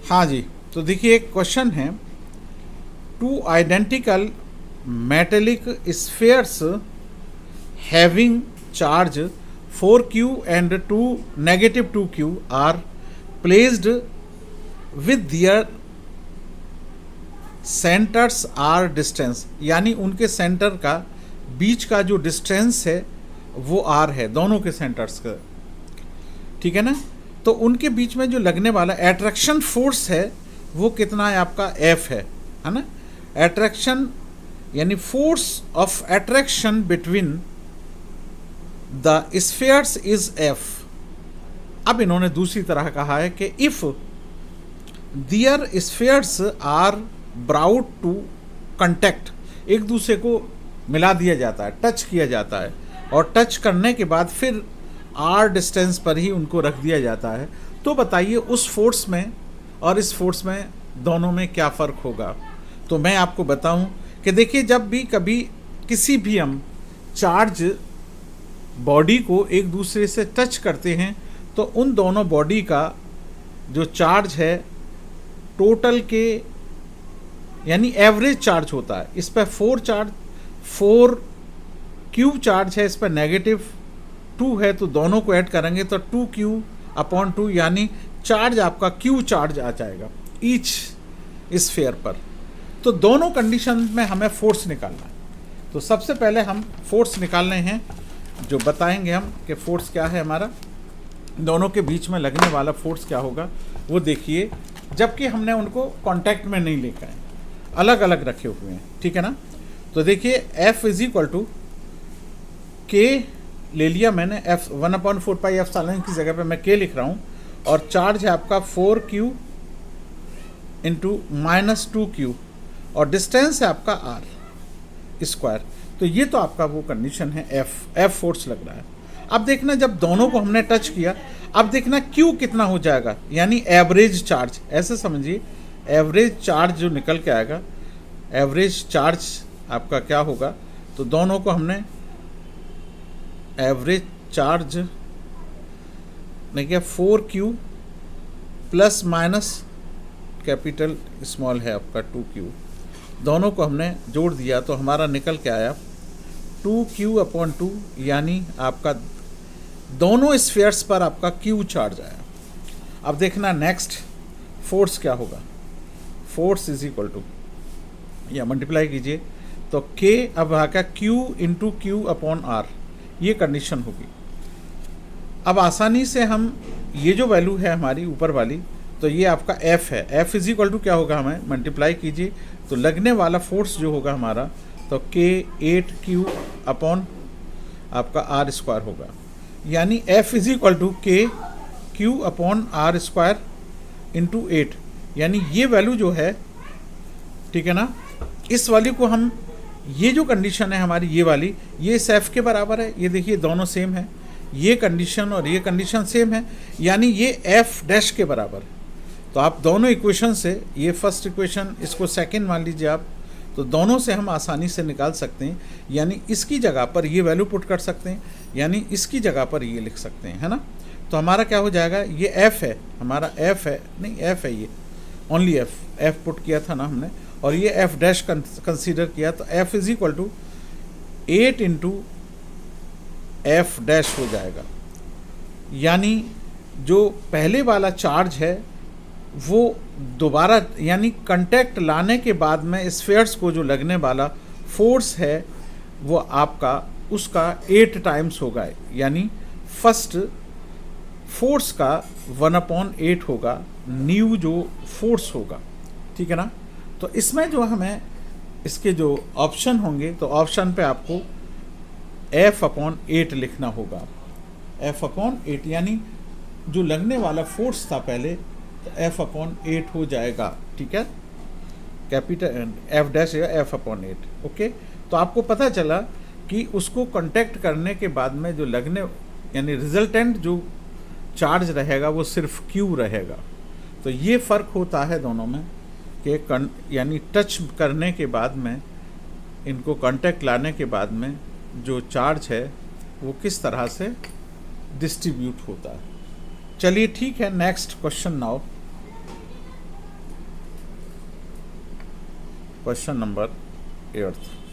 हाँ जी, तो देखिए एक क्वेश्चन है, two identical metallic spheres having charge 4q and 2 negative 2q are placed with their centres R distance, यानी उनके सेंटर का बीच का जो डिस्टेंस है वो आर है, दोनों के सेंटर्स का, ठीक है ना। तो उनके बीच में जो लगने वाला एट्रैक्शन फोर्स है वो कितना है, आपका एफ है ना। एट्रैक्शन यानी force of attraction between the spheres is F. अब इन्होंने दूसरी तरह कहा है कि if their spheres are brought to contact, एक दूसरे को मिला दिया जाता है, टच किया जाता है, और टच करने के बाद फिर आर डिस्टेंस पर ही उनको रख दिया जाता है, तो बताइए उस फोर्स में और इस फोर्स में दोनों में क्या फ़र्क होगा। तो मैं आपको बताऊं कि देखिए, जब भी कभी किसी भी हम चार्ज बॉडी को एक दूसरे से टच करते हैं तो उन दोनों बॉडी का जो चार्ज है टोटल के यानी एवरेज चार्ज होता है। इस पर 4 क्यू चार्ज है, इस पर -2 है, तो दोनों को ऐड करेंगे तो 2q/2 यानी चार्ज आपका क्यू चार्ज आ जाएगा ईच स्फीयर पर। तो दोनों कंडीशन में हमें फोर्स निकालना है। तो सबसे पहले हम फोर्स निकालने हैं, जो बताएंगे हम कि फोर्स क्या है हमारा, दोनों के बीच में लगने वाला फोर्स क्या होगा वो देखिए, जबकि हमने उनको कांटेक्ट में नहीं लेकर है, अलग अलग रखे हुए हैं, ठीक है ना। तो देखिए F = K ले लिया मैंने, F 1/4πε की जगह पे मैं K लिख रहा हूँ, और चार्ज है आपका 4q × -2q, और डिस्टेंस है आपका r²। तो ये तो आपका वो कंडीशन है, F फोर्स लग रहा है। अब देखना जब दोनों को हमने टच किया, अब देखना Q कितना हो जाएगा, यानी एवरेज चार्ज, ऐसे समझिए एवरेज चार्ज जो निकल के आएगा, एवरेज चार्ज आपका क्या होगा। तो दोनों को हमने एवरेज चार्ज नहीं किया, 4q ± कैपिटल स्मॉल है आपका 2q, दोनों को हमने जोड़ दिया तो हमारा निकल के आया 2q/2, यानी आपका दोनों स्फीयर्स पर आपका q चार्ज आया। अब देखना नेक्स्ट फोर्स क्या होगा, फोर्स = या मल्टीप्लाई कीजिए तो k अब आका q × q/r, ये कंडीशन होगी। अब आसानी से हम ये जो वैल्यू है हमारी ऊपर वाली, तो ये आपका F है, F = क्या होगा, हमें मल्टीप्लाई कीजिए तो लगने वाला फोर्स जो होगा हमारा, तो k 8q आपका r² होगा, यानी F = K q/r² × 8, यानी ये वैल्यू जो है, ठीक है ना, इस वाली को हम, ये जो कंडीशन है हमारी ये वाली, ये इस F के बराबर है, ये देखिए दोनों सेम है, ये कंडीशन और ये कंडीशन सेम है, यानी ये F' के बराबर। तो आप दोनों इक्वेशन से, ये फर्स्ट इक्वेशन, इसको सेकंड मान लीजिए आप, तो दोनों से हम आसानी से निकाल सकते हैं, यानी इसकी जगह पर ये वैल्यू पुट कर सकते हैं, यानी इसकी जगह पर ये लिख सकते हैं, है ना। तो हमारा क्या हो जाएगा, ये F है हमारा, F है नहीं, F है, ये ओनली F पुट किया था ना हमने, और ये F' कंसीडर किया, तो F = 8 × F' हो जाएगा, यानी जो पहले वाला चार्ज है वो दोबारा, यानी कांटेक्ट लाने के बाद में स्फीयर्स को जो लगने वाला फोर्स है वो आपका उसका 8 टाइम्स होगा, यानी फर्स्ट फोर्स का 1/8 होगा, न्यू जो फोर्स होगा, ठीक है ना। तो इसमें जो हमें इसके जो ऑप्शन होंगे, तो ऑप्शन पे आपको F/8 लिखना होगा, F/8, यानी जो लगने वाला फोर्स था पहले, तो F/8 हो जाएगा, ठीक है, कैपिटल F' या F/8, ओके। तो आपको पता चला कि उसको कांटेक्ट करने के बाद में जो लगने, यानी रिजल्टेंट जो चार्ज रहेगा वो सिर्फ Q रहेगा। तो ये फ़र्क होता है दोनों में कि यानी टच करने के बाद में, इनको कांटेक्ट लाने के बाद में जो चार्ज है वो किस तरह से डिस्ट्रीब्यूट होता है। चलिए ठीक है, next question now. Question number 8।